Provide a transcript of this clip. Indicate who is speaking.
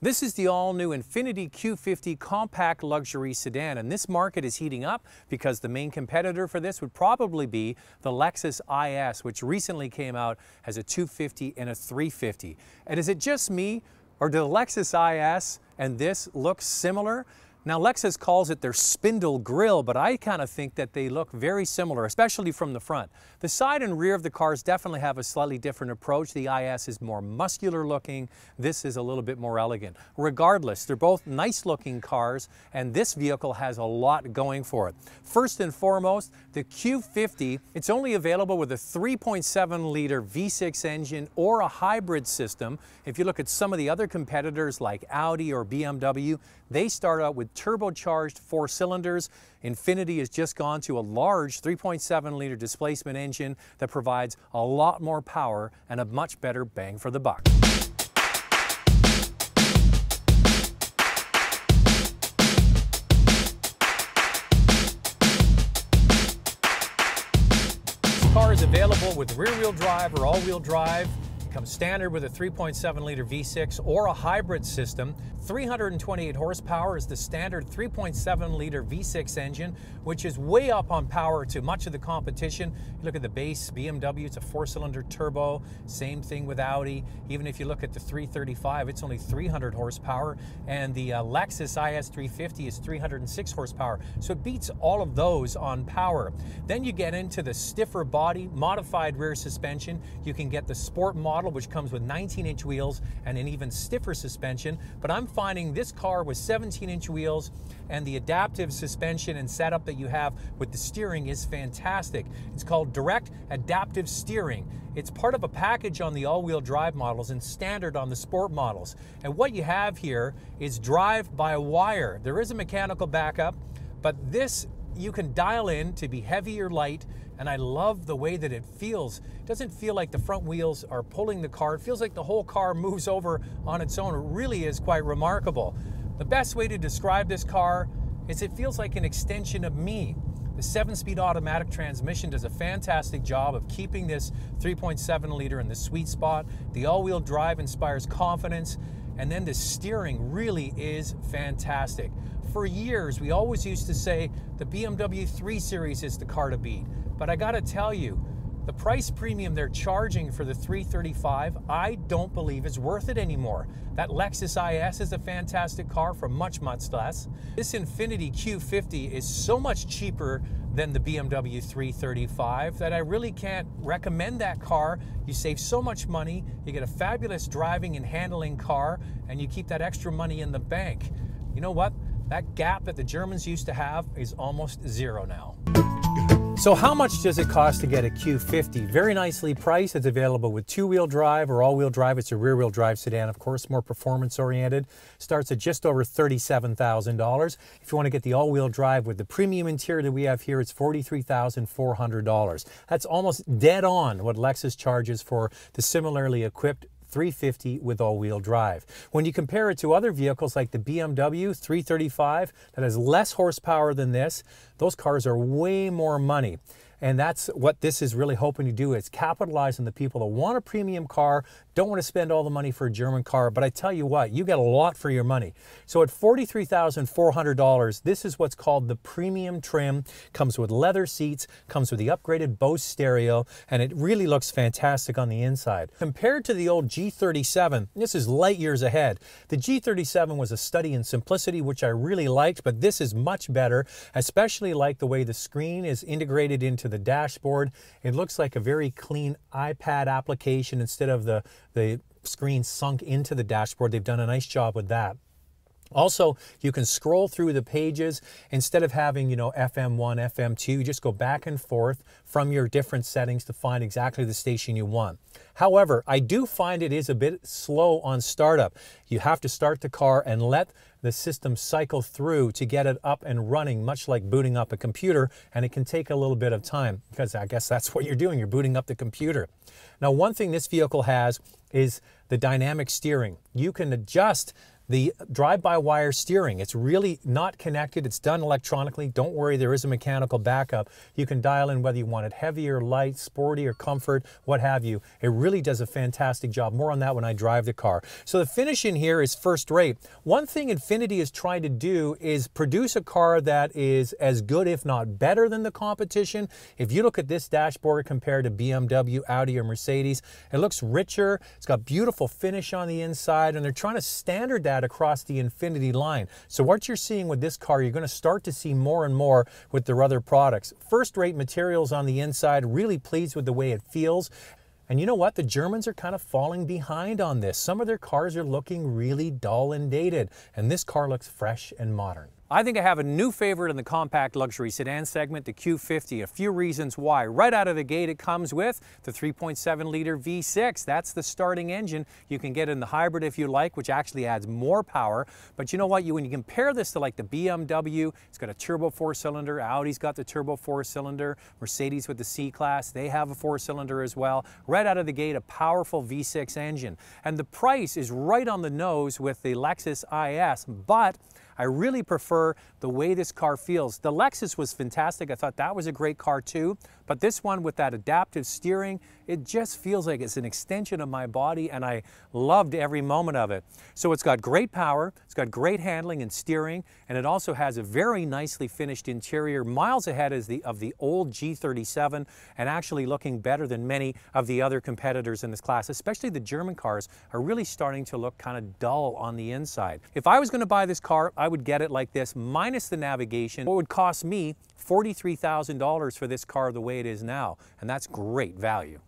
Speaker 1: This is the all-new Infiniti Q50 compact luxury sedan, and this market is heating up because the main competitor for this would probably be the Lexus IS, which recently came out as a 250 and a 350. And is it just me, or do the Lexus IS and this look similar? Now, Lexus calls it their spindle grille, but I kind of think that they look very similar, especially from the front. The side and rear of the cars definitely have a slightly different approach. The IS is more muscular looking. This is a little bit more elegant. Regardless, they're both nice looking cars, and this vehicle has a lot going for it. First and foremost, the Q50, it's only available with a 3.7 liter V6 engine or a hybrid system. If you look at some of the other competitors like Audi or BMW, they start out with turbocharged 4 cylinders. Infiniti has just gone to a large 3.7 liter displacement engine that provides a lot more power and a much better bang for the buck. This car is available with rear-wheel drive or all-wheel drive. Comes standard with a 3.7 liter V6 or a hybrid system. 328 horsepower is the standard 3.7 liter V6 engine, which is way up on power to much of the competition. You look at the base BMW, it's a 4-cylinder turbo. Same thing with Audi. Even if you look at the 335, it's only 300 horsepower. And the Lexus IS 350 is 306 horsepower. So it beats all of those on power. Then you get into the stiffer body, modified rear suspension. You can get the Sport model, which comes with 19-inch wheels and an even stiffer suspension. But I'm finding this car with 17-inch wheels and the adaptive suspension and setup that you have with the steering is fantastic. It's called Direct Adaptive Steering. It's part of a package on the all-wheel drive models and standard on the Sport models. And what you have here is drive-by-wire. There is a mechanical backup, but this you can dial in to be heavy or light, and I love the way that it feels. It doesn't feel like the front wheels are pulling the car. It feels like the whole car moves over on its own. It really is quite remarkable. The best way to describe this car is it feels like an extension of me. The 7-speed automatic transmission does a fantastic job of keeping this 3.7 liter in the sweet spot. The all-wheel drive inspires confidence, and then the steering really is fantastic. For years, we always used to say the BMW 3 Series is the car to beat. But I gotta tell you, the price premium they're charging for the 335, I don't believe is worth it anymore. That Lexus IS is a fantastic car for much, much less. This Infiniti Q50 is so much cheaper than the BMW 335 that I really can't recommend that car. You save so much money, you get a fabulous driving and handling car, and you keep that extra money in the bank. You know what? That gap that the Germans used to have is almost zero now. So how much does it cost to get a Q50? Very nicely priced. It's available with 2-wheel drive or all-wheel drive. It's a rear-wheel drive sedan, of course, more performance-oriented. Starts at just over $37,000. If you want to get the all-wheel drive with the premium interior that we have here, it's $43,400. That's almost dead on what Lexus charges for the similarly equipped 350 with all-wheel drive. When you compare it to other vehicles like the BMW 335 that has less horsepower than this, those cars are way more money. And that's what this is really hoping to do, is capitalize on the people that want a premium car, don't want to spend all the money for a German car. But I tell you what, you get a lot for your money. So at $43,400, this is what's called the premium trim. Comes with leather seats, comes with the upgraded Bose stereo, and it really looks fantastic on the inside. Compared to the old G37, this is light years ahead. The G37 was a study in simplicity, which I really liked, but this is much better, especially like the way the screen is integrated into the dashboard. It looks like a very clean iPad application instead of the screen sunk into the dashboard. They've done a nice job with that. Also, you can scroll through the pages instead of having, FM1, FM2, you just go back and forth from your different settings to find exactly the station you want. However, I do find it is a bit slow on startup. You have to start the car and let the system cycle through to get it up and running, much like booting up a computer, and it can take a little bit of time because I guess that's what you're doing. You're booting up the computer. Now, one thing this vehicle has is the dynamic steering. You can adjust The drive-by-wire steering, it's really not connected. It's done electronically. Don't worry, there is a mechanical backup. You can dial in whether you want it heavier, light, sporty, or comfort, what have you. It really does a fantastic job. More on that when I drive the car. So the finish in here is first rate. One thing Infiniti is trying to do is produce a car that is as good, if not better, than the competition. If you look at this dashboard compared to BMW, Audi, or Mercedes, it looks richer. It's got beautiful finish on the inside, and they're trying to standard that across the Infiniti line. So what you're seeing with this car, you're going to start to see more and more with their other products. First-rate materials on the inside, really pleased with the way it feels. And you know what? The Germans are kind of falling behind on this. Some of their cars are looking really dull and dated, and this car looks fresh and modern. I think I have a new favorite in the compact luxury sedan segment, the Q50. A few reasons why. Right out of the gate, it comes with the 3.7-liter V6. That's the starting engine. You can get in the hybrid if you like, which actually adds more power. But you know what? When you compare this to like the BMW, it's got a turbo 4-cylinder. Audi's got the turbo 4-cylinder. Mercedes with the C-Class, they have a 4-cylinder as well. Right out of the gate, a powerful V6 engine. And the price is right on the nose with the Lexus IS, but I really prefer the way this car feels. The Lexus was fantastic. I thought that was a great car too. But this one with that adaptive steering, it just feels like it's an extension of my body, and I loved every moment of it. So it's got great power, it's got great handling and steering, and it also has a very nicely finished interior, miles ahead of the old G37, and actually looking better than many of the other competitors in this class. Especially the German cars are really starting to look kind of dull on the inside. If I was going to buy this car, I would get it like this, minus the navigation. What would cost me $43,000 for this car the way it is now, and that's great value.